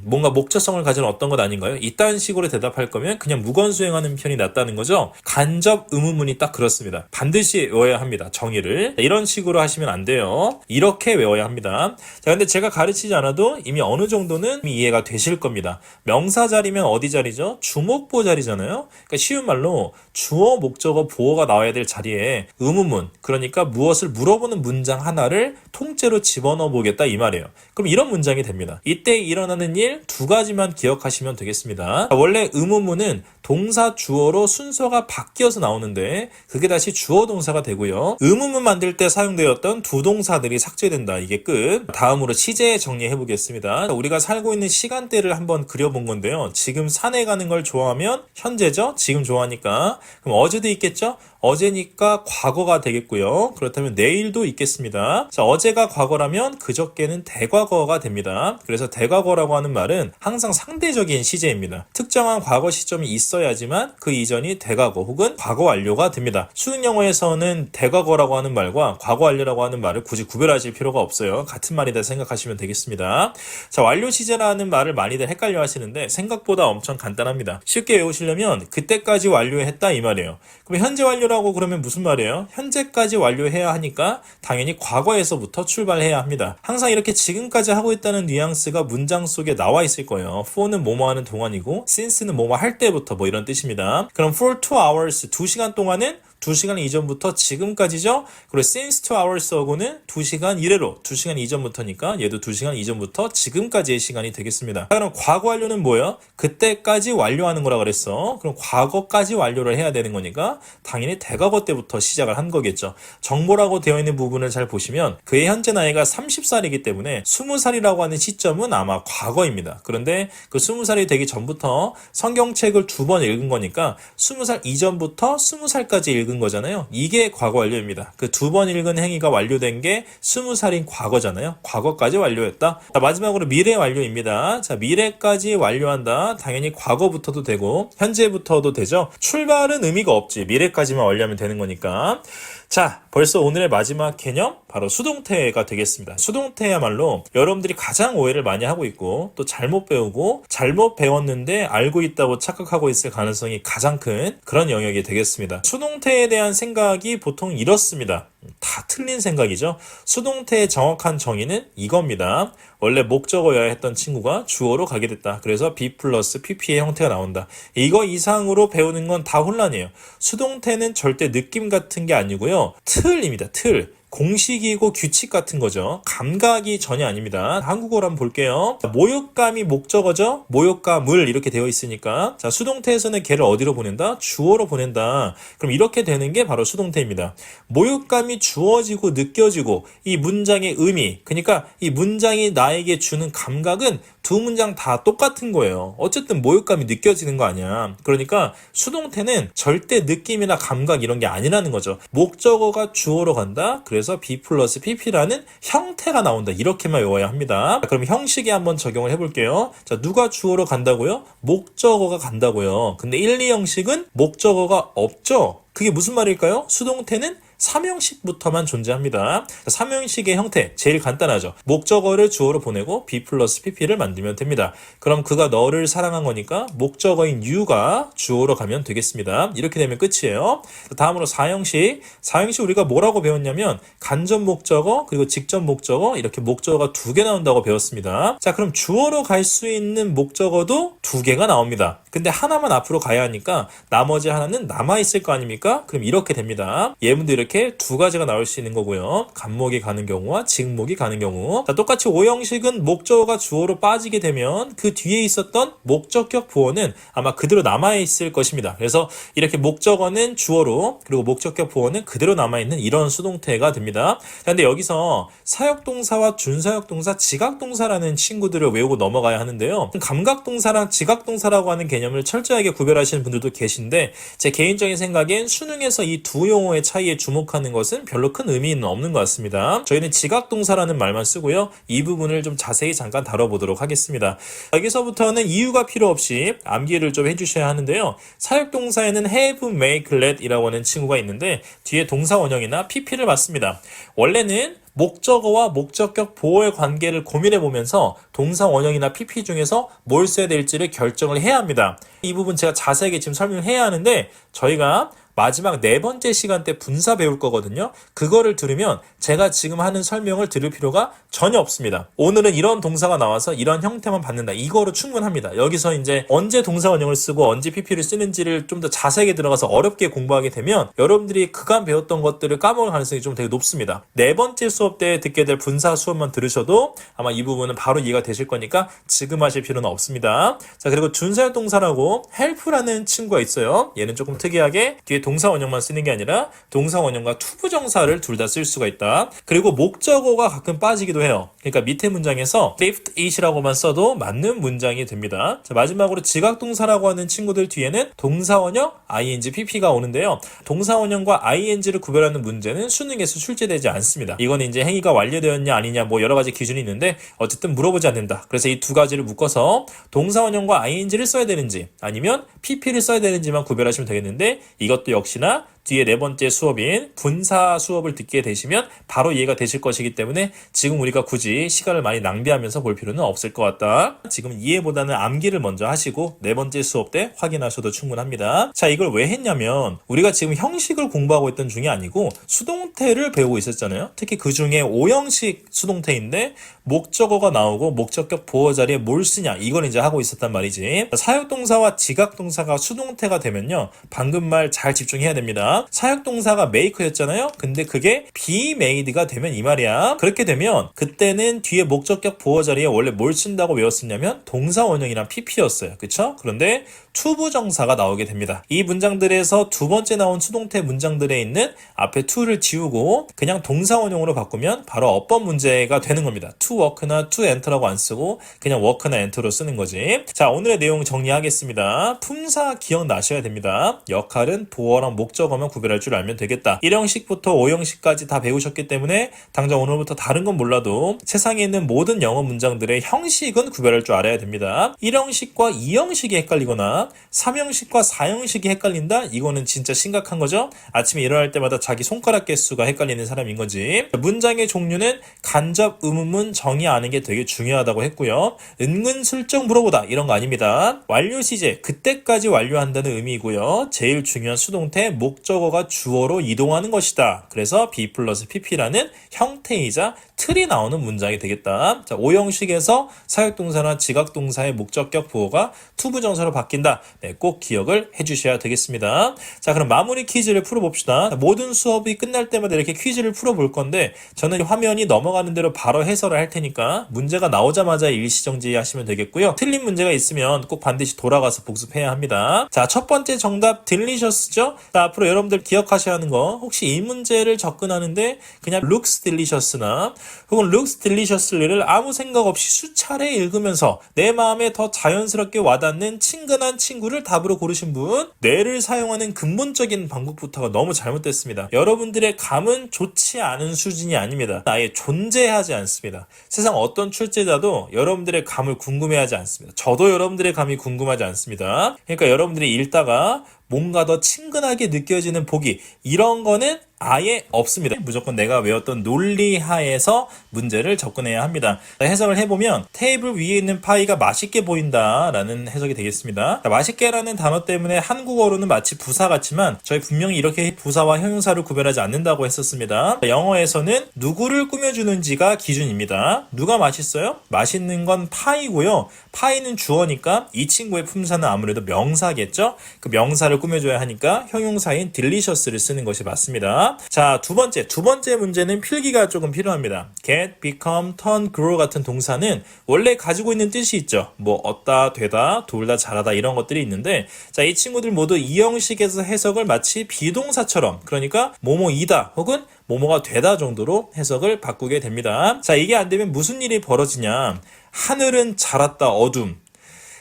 뭔가 목적성을 가진 어떤 것 아닌가요? 이딴 식으로 대답할 거면 그냥 무건수행하는 편이 낫다는 거죠. 간접 의문문이 딱 그렇습니다. 반드시 외워야 합니다. 정의를. 이런 식으로 하시면 안 돼요. 이렇게 외워야 합니다. 자, 근데 제가 가르치지 않아도 이미 어느 정도는 이해가 되실 겁니다. 명사 자리면 어디 자리죠? 주목보 자리잖아요. 그러니까 쉬운 말로 주어, 목적어, 보어가 나와야 될 자리에 의문문, 그러니까 무엇을 물어보는 문장 하나를 통째로 집어넣어 보겠다 이 말이에요. 그럼 이런 문장이 됩니다. 이때 일어나는 일 두 가지만 기억하시면 되겠습니다. 원래 의문문은 동사, 주어로 순서가 바뀌어서 나오는데 그게 다시 주어, 동사가 되고요. 의문문 만들 때 사용되었던 두 동사들이 삭제된다. 이게 끝. 다음으로 시제 정리해 보겠습니다. 우리가 살고 있는 시간대를 한번 그려본 건데요. 지금 산에 가는 걸 좋아하면 현재죠. 지금 좋아하니까. 그럼 어제도 있겠죠? 어제니까 과거가 되겠고요. 그렇다면 내일도 있겠습니다. 자, 어제가 과거라면 그저께는 대과거가 됩니다. 그래서 대과거라고 하는 말은 항상 상대적인 시제입니다. 특정한 과거 시점이 있어야지만 그 이전이 대과거 혹은 과거 완료가 됩니다. 수능 영어에서는 대과거라고 하는 말과 과거 완료라고 하는 말을 굳이 구별하실 필요가 없어요. 같은 말이다 생각하시면 되겠습니다. 자, 완료 시제라는 말을 많이들 헷갈려 하시는데 생각보다 엄청 간단합니다. 쉽게 외우시려면 그때까지 완료했다 이 말이에요. 그럼 현재 완료라고 그러면 무슨 말이에요? 현재까지 완료해야 하니까 당연히 과거에서부터 출발해야 합니다. 항상 이렇게 지금까지 하고 있다는 뉘앙스가 문장 속에 나와 있을 거예요. for는 뭐뭐 하는 동안이고 since는 뭐뭐 할 때부터 뭐 이런 뜻입니다. 그럼 for 2 hours, 2시간 동안은 2시간 이전부터 지금까지죠. 그리고 since 2 hours 하고는 2시간 이래로 2시간 이전부터니까 얘도 2시간 이전부터 지금까지의 시간이 되겠습니다. 그럼 과거 완료는 뭐예요? 그때까지 완료하는 거라 그랬어. 그럼 과거까지 완료를 해야 되는 거니까 당연히 대과거 때부터 시작을 한 거겠죠. 정보라고 되어 있는 부분을 잘 보시면 그의 현재 나이가 30살이기 때문에 20살이라고 하는 시점은 아마 과거입니다. 그런데 그 20살이 되기 전부터 성경책을 2번 읽은 거니까 20살 이전부터 20살까지 읽은 거잖아요. 이게 과거 완료입니다. 그 2번 읽은 행위가 완료된 게 20살인 과거잖아요. 과거까지 완료했다. 자, 마지막으로 미래 완료입니다. 자, 미래까지 완료한다. 당연히 과거부터도 되고 현재부터도 되죠. 출발은 의미가 없지. 미래까지만 완료하면 되는 거니까. 자, 벌써 오늘의 마지막 개념 바로 수동태가 되겠습니다. 수동태야말로 여러분들이 가장 오해를 많이 하고 있고 또 잘못 배우고 잘못 배웠는데 알고 있다고 착각하고 있을 가능성이 가장 큰 그런 영역이 되겠습니다. 수동태에 대한 생각이 보통 이렇습니다. 다 틀린 생각이죠. 수동태의 정확한 정의는 이겁니다. 원래 목적어여야 했던 친구가 주어로 가게 됐다. 그래서 be 플러스 pp의 형태가 나온다. 이거 이상으로 배우는 건 다 혼란이에요. 수동태는 절대 느낌 같은 게 아니고요. 틀입니다. 틀. 공식이고 규칙 같은 거죠. 감각이 전혀 아닙니다. 한국어로 한번 볼게요. 모욕감이 목적어죠. 모욕감을 이렇게 되어 있으니까 자, 수동태에서는 걔를 어디로 보낸다? 주어로 보낸다. 그럼 이렇게 되는 게 바로 수동태입니다. 모욕감이 주어지고 느껴지고 이 문장의 의미, 그러니까 이 문장이 나에게 주는 감각은 두 문장 다 똑같은 거예요. 어쨌든 모욕감이 느껴지는 거 아니야. 그러니까 수동태는 절대 느낌이나 감각 이런 게 아니라는 거죠. 목적어가 주어로 간다. 그래서 be 플러스 pp라는 형태가 나온다. 이렇게만 외워야 합니다. 그럼 형식에 한번 적용을 해볼게요. 자, 누가 주어로 간다고요? 목적어가 간다고요. 근데 1, 2 형식은 목적어가 없죠. 그게 무슨 말일까요? 수동태는 3형식부터만 존재합니다. 3형식의 형태 제일 간단하죠. 목적어를 주어로 보내고 be 플러스 pp를 만들면 됩니다. 그럼 그가 너를 사랑한 거니까 목적어인 you가 주어로 가면 되겠습니다. 이렇게 되면 끝이에요. 다음으로 4형식. 4형식 우리가 뭐라고 배웠냐면 간접 목적어 그리고 직접 목적어 이렇게 목적어가 2개 나온다고 배웠습니다. 자, 그럼 주어로 갈 수 있는 목적어도 2개가 나옵니다. 근데 하나만 앞으로 가야 하니까 나머지 하나는 남아있을 거 아닙니까? 그럼 이렇게 됩니다. 예문도 이렇게 2가지가 나올 수 있는 거고요. 간목이 가는 경우와 직목이 가는 경우. 자, 똑같이 5형식은 목적어가 주어로 빠지게 되면 그 뒤에 있었던 목적격 보어는 아마 그대로 남아있을 것입니다. 그래서 이렇게 목적어는 주어로 그리고 목적격 보어는 그대로 남아있는 이런 수동태가 됩니다. 자, 근데 여기서 사역동사와 준사역동사, 지각동사라는 친구들을 외우고 넘어가야 하는데요. 감각동사랑 지각동사라고 하는 개념을 철저하게 구별하시는 분들도 계신데 제 개인적인 생각엔 수능에서 이 두 용어의 차이에 주목하는 것은 별로 큰 의미는 없는 것 같습니다. 저희는 지각동사라는 말만 쓰고요. 이 부분을 좀 자세히 잠깐 다뤄보도록 하겠습니다. 여기서부터는 이유가 필요 없이 암기를 좀 해주셔야 하는데요. 사역동사에는 have, make, let 이라고 하는 친구가 있는데 뒤에 동사 원형이나 pp를 받습니다. 원래는 목적어와 목적격 보어의 관계를 고민해 보면서 동사 원형이나 pp 중에서 뭘 써야 될지를 결정을 해야 합니다. 이 부분 제가 자세하게 지금 설명을 해야 하는데 저희가 마지막 4번째 시간 때 분사 배울 거거든요. 그거를 들으면 제가 지금 하는 설명을 들을 필요가 전혀 없습니다. 오늘은 이런 동사가 나와서 이런 형태만 받는다. 이거로 충분합니다. 여기서 이제 언제 동사 원형을 쓰고 언제 pp를 쓰는지를 좀 더 자세하게 들어가서 어렵게 공부하게 되면 여러분들이 그간 배웠던 것들을 까먹을 가능성이 좀 되게 높습니다. 4번째 수업 때 듣게 될 분사 수업만 들으셔도 아마 이 부분은 바로 이해가 되실 거니까 지금 하실 필요는 없습니다. 자, 그리고 준사역 동사라고 help라는 친구가 있어요. 얘는 조금 특이하게 뒤에 동사 원형만 쓰는 게 아니라 동사 원형과 투부정사를 둘 다 쓸 수가 있다. 그리고 목적어가 가끔 빠지기도 해요. 그러니까 밑에 문장에서 lift it이라고만 써도 맞는 문장이 됩니다. 자, 마지막으로 지각동사라고 하는 친구들 뒤에는 동사 원형, ing, pp가 오는데요. 동사 원형과 ing를 구별하는 문제는 수능에서 출제되지 않습니다. 이건 이제 행위가 완료되었냐 아니냐 뭐 여러 가지 기준이 있는데 어쨌든 물어보지 않는다. 그래서 이 2가지를 묶어서 동사 원형과 ing를 써야 되는지 아니면 pp를 써야 되는지만 구별하시면 되겠는데 이것도 역시나 뒤에 4번째 수업인 분사 수업을 듣게 되시면 바로 이해가 되실 것이기 때문에 지금 우리가 굳이 시간을 많이 낭비하면서 볼 필요는 없을 것 같다. 지금 이해보다는 암기를 먼저 하시고 4번째 수업 때 확인하셔도 충분합니다. 자, 이걸 왜 했냐면 우리가 지금 형식을 공부하고 있던 중이 아니고 수동태를 배우고 있었잖아요. 특히 그 중에 5형식 수동태인데 목적어가 나오고 목적격 보어 자리에 뭘 쓰냐 이걸 이제 하고 있었단 말이지. 사역동사와 지각동사가 수동태가 되면요. 방금 말 잘 집중해야 됩니다. 사역동사가 make였잖아요. 근데 그게 be made가 되면 이 말이야. 그렇게 되면 그때는 뒤에 목적격 보어 자리에 원래 뭘 쓴다고 외웠었냐면 동사 원형이랑 pp였어요. 그쵸? 그런데 투부정사가 나오게 됩니다. 이 문장들에서 2번째 나온 수동태 문장들에 있는 앞에 to를 지우고 그냥 동사 원형으로 바꾸면 바로 어법 문제가 되는 겁니다. to work나 to enter라고 안 쓰고 그냥 work나 enter로 쓰는 거지. 자, 오늘의 내용 정리하겠습니다. 품사 기억나셔야 됩니다. 역할은 보어랑 목적어만 구별할 줄 알면 되겠다. 1형식부터 5형식까지 다 배우셨기 때문에 당장 오늘부터 다른 건 몰라도 세상에 있는 모든 영어 문장들의 형식은 구별할 줄 알아야 됩니다. 1형식과 2형식이 헷갈리거나 3형식과 4형식이 헷갈린다? 이거는 진짜 심각한 거죠? 아침에 일어날 때마다 자기 손가락 개수가 헷갈리는 사람인 거지. 문장의 종류는 간접, 의문문, 정의 아는 게 되게 중요하다고 했고요. 은근슬쩍 물어보다 이런 거 아닙니다. 완료 시제, 그때까지 완료한다는 의미이고요. 제일 중요한 수동태, 목적어가 주어로 이동하는 것이다. 그래서 be 플러스 pp라는 형태이자 틀이 나오는 문장이 되겠다. 자, 5형식에서 사역동사나 지각동사의 목적격 보어가 투부정사로 바뀐다. 네, 꼭 기억을 해주셔야 되겠습니다. 자, 그럼 마무리 퀴즈를 풀어봅시다. 모든 수업이 끝날 때마다 이렇게 퀴즈를 풀어볼 건데 저는 화면이 넘어가는 대로 바로 해설을 할 테니까 문제가 나오자마자 일시정지 하시면 되겠고요. 틀린 문제가 있으면 꼭 반드시 돌아가서 복습해야 합니다. 자, 첫 번째 정답 delicious,죠? 자, 앞으로 여러분들 기억하셔야 하는 거 혹시 이 문제를 접근하는데 그냥 looks delicious나 혹은 looks deliciously를 아무 생각 없이 수차례 읽으면서 내 마음에 더 자연스럽게 와닿는 친근한 친구를 답으로 고르신 분, 뇌를 사용하는 근본적인 방법부터가 너무 잘못됐습니다. 여러분들의 감은 좋지 않은 수준이 아닙니다. 아예 존재하지 않습니다. 세상 어떤 출제자도 여러분들의 감을 궁금해하지 않습니다. 저도 여러분들의 감이 궁금하지 않습니다. 그러니까 여러분들이 읽다가 뭔가 더 친근하게 느껴지는 보기, 이런 거는 아예 없습니다. 무조건 내가 외웠던 논리 하에서 문제를 접근해야 합니다. 해석을 해보면 테이블 위에 있는 파이가 맛있게 보인다라는 해석이 되겠습니다. 맛있게라는 단어 때문에 한국어로는 마치 부사 같지만 저희 분명히 이렇게 부사와 형용사를 구별하지 않는다고 했었습니다. 영어에서는 누구를 꾸며주는지가 기준입니다. 누가 맛있어요? 맛있는 건 파이고요. 파이는 주어니까 이 친구의 품사는 아무래도 명사겠죠? 그 명사를 꾸며줘야 하니까 형용사인 delicious를 쓰는 것이 맞습니다. 자, 두 번째 문제는 필기가 조금 필요합니다. get, become, turn, grow 같은 동사는 원래 가지고 있는 뜻이 있죠. 뭐 얻다, 되다, 돌다, 잘하다 이런 것들이 있는데, 자, 이 친구들 모두 이 형식에서 해석을 마치 비동사처럼, 그러니까 뭐뭐이다 혹은 뭐뭐가 되다 정도로 해석을 바꾸게 됩니다. 자, 이게 안 되면 무슨 일이 벌어지냐? 하늘은 자랐다, 어둠.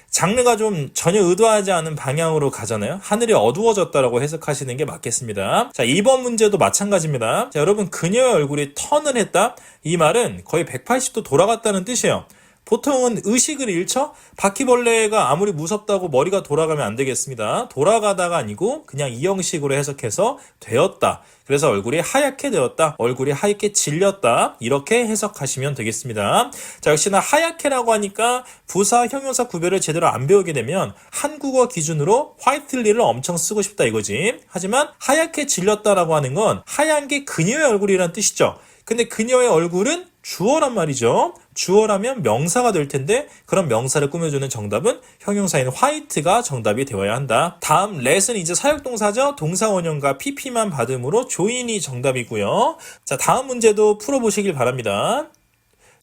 장르가 좀 전혀 의도하지 않은 방향으로 가잖아요. 하늘이 어두워졌다라고 해석하시는 게 맞겠습니다. 자, 2번 문제도 마찬가지입니다. 자, 여러분, 그녀의 얼굴이 턴을 했다? 이 말은 거의 180도 돌아갔다는 뜻이에요. 보통은 의식을 잃죠? 바퀴벌레가 아무리 무섭다고 머리가 돌아가면 안 되겠습니다. 돌아가다가 아니고 그냥 이 형식으로 해석해서 되었다. 그래서 얼굴이 하얗게 되었다. 얼굴이 하얗게 질렸다. 이렇게 해석하시면 되겠습니다. 자, 역시나 하얗게라고 하니까 부사, 형용사 구별을 제대로 안 배우게 되면 한국어 기준으로 화이트리를 엄청 쓰고 싶다 이거지. 하지만 하얗게 질렸다라고 하는 건 하얀 게 그녀의 얼굴이란 뜻이죠. 근데 그녀의 얼굴은 주어란 말이죠. 주어라면 명사가 될 텐데 그런 명사를 꾸며주는 정답은 형용사인 화이트가 정답이 되어야 한다. 다음 let은 이제 사역동사죠. 동사 원형과 pp만 받음으로 join이 정답이고요. 자, 다음 문제도 풀어보시길 바랍니다.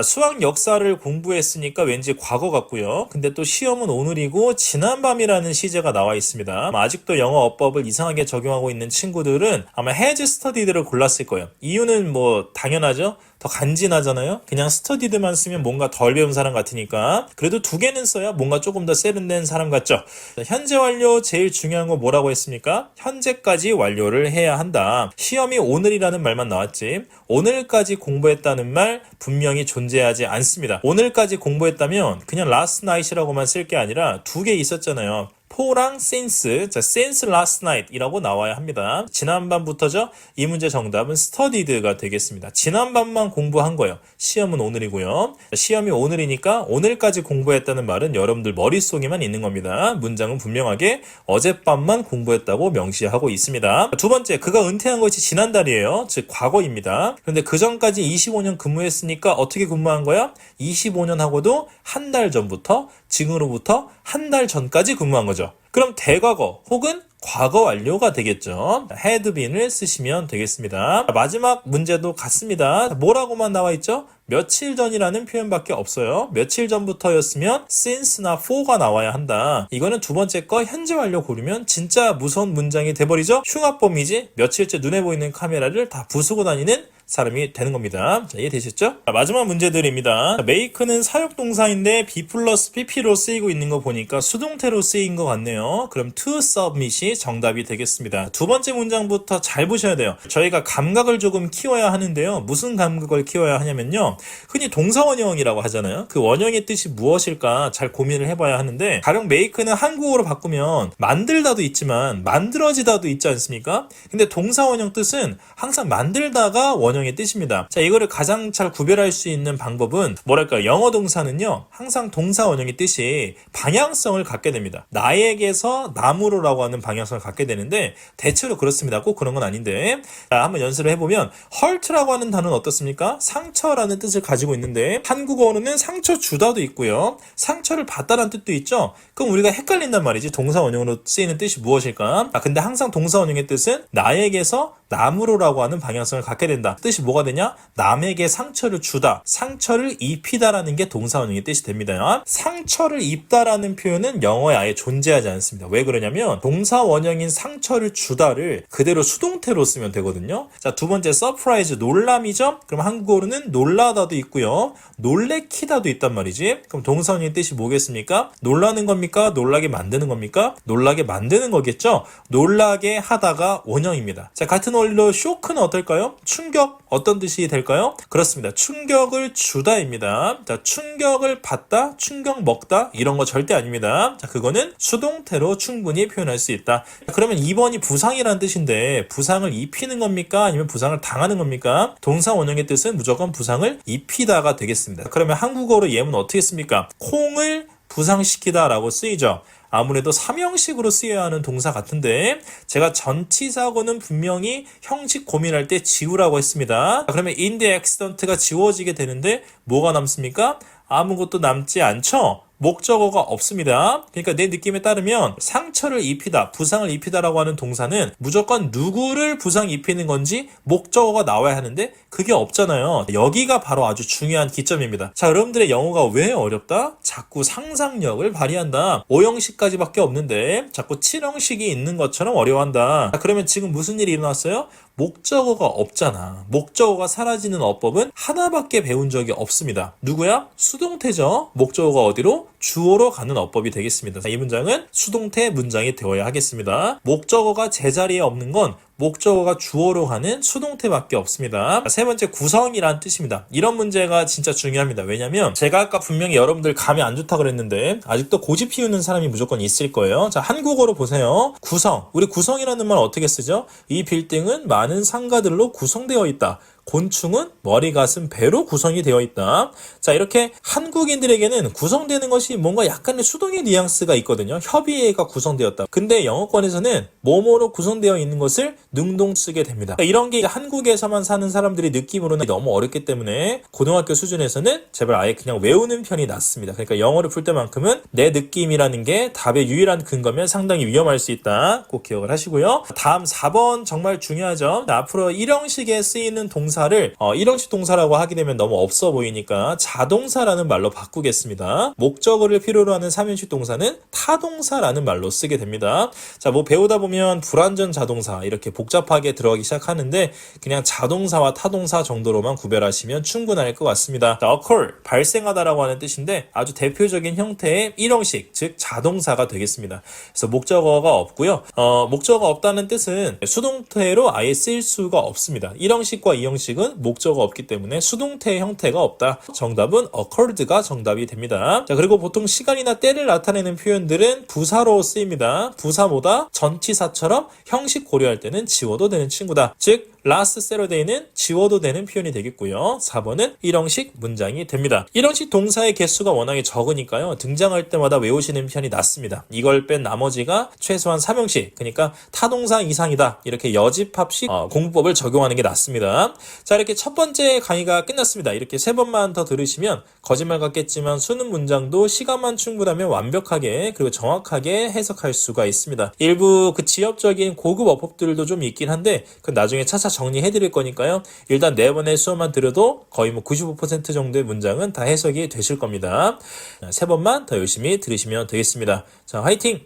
수학 역사를 공부했으니까 왠지 과거 같고요. 근데 또 시험은 오늘이고 지난밤이라는 시제가 나와 있습니다. 아직도 영어 어법을 이상하게 적용하고 있는 친구들은 아마 has studied를 골랐을 거예요. 이유는 뭐 당연하죠. 더 간지나잖아요. 그냥 studied만 쓰면 뭔가 덜 배운 사람 같으니까. 그래도 두 개는 써야 뭔가 조금 더 세련된 사람 같죠. 현재 완료 제일 중요한 거 뭐라고 했습니까? 현재까지 완료를 해야 한다. 시험이 오늘이라는 말만 나왔지 오늘까지 공부했다는 말 분명히 존재하지 않습니다. 오늘까지 공부했다면 그냥 last night이라고만 쓸 게 아니라 두 개 있었잖아요. 포랑 since, 자, since last night 이라고 나와야 합니다. 지난밤부터죠? 이 문제 정답은 studied가 되겠습니다. 지난밤만 공부한 거예요. 시험은 오늘이고요. 시험이 오늘이니까 오늘까지 공부했다는 말은 여러분들 머릿속에만 있는 겁니다. 문장은 분명하게 어젯밤만 공부했다고 명시하고 있습니다. 두 번째, 그가 은퇴한 것이 지난달이에요. 즉 과거입니다. 그런데 그 전까지 25년 근무했으니까 어떻게 근무한 거야? 25년 하고도 한 달 전부터 지금으로부터 한 달 전까지 근무한 거죠. 그럼 대과거 혹은 과거 완료가 되겠죠. had been을 쓰시면 되겠습니다. 마지막 문제도 같습니다. 뭐라고만 나와 있죠? 며칠 전이라는 표현밖에 없어요. 며칠 전부터였으면 since나 for가 나와야 한다. 이거는 두 번째 거 현재 완료 고르면 진짜 무서운 문장이 돼버리죠. 흉악범이지 며칠째 눈에 보이는 카메라를 다 부수고 다니는 사람이 되는 겁니다. 자, 이해되셨죠? 자, 마지막 문제들입니다. make는 사역동사인데 be 플러스 pp로 쓰이고 있는 거 보니까 수동태로 쓰인 것 같네요. 그럼 to submit이 정답이 되겠습니다. 두 번째 문장부터 잘 보셔야 돼요. 저희가 감각을 조금 키워야 하는데요. 무슨 감각을 키워야 하냐면요. 흔히 동사 원형이라고 하잖아요. 그 원형의 뜻이 무엇일까 잘 고민을 해봐야 하는데 가령 make는 한국어로 바꾸면 만들다도 있지만 만들어지다도 있지 않습니까? 근데 동사 원형 뜻은 항상 만들다가 원형의 뜻입니다. 자, 이거를 가장 잘 구별할 수 있는 방법은 뭐랄까, 영어 동사는요 항상 동사 원형의 뜻이 방향성을 갖게 됩니다. 나에게서 남으로라고 하는 방향성을 갖게 되는데 대체로 그렇습니다. 꼭 그런 건 아닌데, 자, 한번 연습을 해보면 hurt라고 하는 단어는 어떻습니까? 상처라는 뜻을 가지고 있는데 한국어로는 상처 주다도 있고요, 상처를 받다라는 뜻도 있죠. 그럼 우리가 헷갈린단 말이지. 동사 원형으로 쓰이는 뜻이 무엇일까? 근데 항상 동사 원형의 뜻은 나에게서 남으로라고 하는 방향성을 갖게 된다. 뜻이 뭐가 되냐? 남에게 상처를 주다, 상처를 입히다라는 게 동사 원형의 뜻이 됩니다. 상처를 입다라는 표현은 영어에 아예 존재하지 않습니다. 왜 그러냐면 동사 원형인 상처를 주다를 그대로 수동태로 쓰면 되거든요. 자, 두 번째 서프라이즈, 놀람이죠? 그럼 한국어로는 놀라다도 있고요. 놀래키다도 있단 말이지. 그럼 동사 원형의 뜻이 뭐겠습니까? 놀라는 겁니까? 놀라게 만드는 겁니까? 놀라게 만드는 거겠죠? 놀라게 하다가 원형입니다. 자, 같은 원리로 쇼크는 어떨까요? 충격, 어떤 뜻이 될까요? 그렇습니다. 충격을 주다입니다. 자, 충격을 받다, 충격 먹다 이런 거 절대 아닙니다. 자, 그거는 수동태로 충분히 표현할 수 있다. 그러면 2번이 부상이라는 뜻인데 부상을 입히는 겁니까? 아니면 부상을 당하는 겁니까? 동사 원형의 뜻은 무조건 부상을 입히다가 되겠습니다. 그러면 한국어로 예문 어떻게 씁니까? 콩을 부상시키다 라고 쓰이죠. 아무래도 삼형식으로 쓰여야 하는 동사 같은데 제가 전치사고는 분명히 형식 고민할 때 지우라고 했습니다. 그러면 in the accident가 지워지게 되는데 뭐가 남습니까? 아무것도 남지 않죠? 목적어가 없습니다. 그러니까 내 느낌에 따르면 상처를 입히다, 부상을 입히다라고 하는 동사는 무조건 누구를 부상 입히는 건지 목적어가 나와야 하는데 그게 없잖아요. 여기가 바로 아주 중요한 기점입니다. 자, 여러분들의 영어가 왜 어렵다? 자꾸 상상력을 발휘한다. 5형식까지밖에 없는데 자꾸 7형식이 있는 것처럼 어려워한다. 자, 그러면 지금 무슨 일이 일어났어요? 목적어가 없잖아. 목적어가 사라지는 어법은 하나밖에 배운 적이 없습니다. 누구야? 수동태죠. 목적어가 어디로? 주어로 가는 어법이 되겠습니다. 이 문장은 수동태 문장이 되어야 하겠습니다. 목적어가 제자리에 없는 건 목적어가 주어로 가는 수동태밖에 없습니다. 세 번째, 구성이란 뜻입니다. 이런 문제가 진짜 중요합니다. 왜냐면 제가 아까 분명히 여러분들 감이 안 좋다고 그랬는데 아직도 고집 피우는 사람이 무조건 있을 거예요. 자, 한국어로 보세요. 구성. 우리 구성이라는 말 어떻게 쓰죠? 이 빌딩은 많은 상가들로 구성되어 있다. 곤충은 머리, 가슴, 배로 구성이 되어 있다. 자, 이렇게 한국인들에게는 구성되는 것이 뭔가 약간의 수동의 뉘앙스가 있거든요. 협의가 구성되었다. 근데 영어권에서는 뭐뭐로 구성되어 있는 것을 능동 쓰게 됩니다. 이런 게 한국에서만 사는 사람들이 느낌으로는 너무 어렵기 때문에 고등학교 수준에서는 제발 아예 그냥 외우는 편이 낫습니다. 그러니까 영어를 풀 때만큼은 내 느낌이라는 게 답의 유일한 근거면 상당히 위험할 수 있다. 꼭 기억을 하시고요. 다음 4번 정말 중요하죠. 앞으로 1형식에 쓰이는 동사를 1형식 동사라고 하게 되면 너무 없어 보이니까 자동사라는 말로 바꾸겠습니다. 목적어를 필요로 하는 3형식 동사는 타동사라는 말로 쓰게 됩니다. 자, 뭐 배우다 보면 불완전 자동사 이렇게 복잡하게 들어가기 시작하는데 그냥 자동사와 타동사 정도로만 구별하시면 충분할 것 같습니다. 자, occur, 발생하다라고 하는 뜻인데 아주 대표적인 형태의 1형식, 즉 자동사가 되겠습니다. 그래서 목적어가 없고요. 목적어가 없다는 뜻은 수동태로 아예 쓰일 수가 없습니다. 1형식과 2형식은 목적어가 없기 때문에 수동태의 형태가 없다. 정답은 occurred가 정답이 됩니다. 자, 그리고 보통 시간이나 때를 나타내는 표현들은 부사로 쓰입니다. 부사보다 전치사처럼 형식 고려할 때는 지워도 되는 친구다. 즉 last Saturday는 지워도 되는 표현이 되겠고요. 4번은 1형식 문장이 됩니다. 1형식 동사의 개수가 워낙에 적으니까요. 등장할 때마다 외우시는 편이 낫습니다. 이걸 뺀 나머지가 최소한 3형식, 그러니까 타동사 이상이다. 이렇게 여집합식 공부법을 적용하는 게 낫습니다. 자, 이렇게 첫 번째 강의가 끝났습니다. 이렇게 3번만 더 들으시면 거짓말 같겠지만 수능 문장도 시간만 충분하면 완벽하게 그리고 정확하게 해석할 수가 있습니다. 일부 그 지엽적인 고급 어법들도 좀 있긴 한데 그 나중에 차차 정리해 드릴 거니까요. 일단 4번의 수업만 들어도 거의 뭐 95% 정도의 문장은 다 해석이 되실 겁니다. 3번만 더 열심히 들으시면 되겠습니다. 자, 화이팅!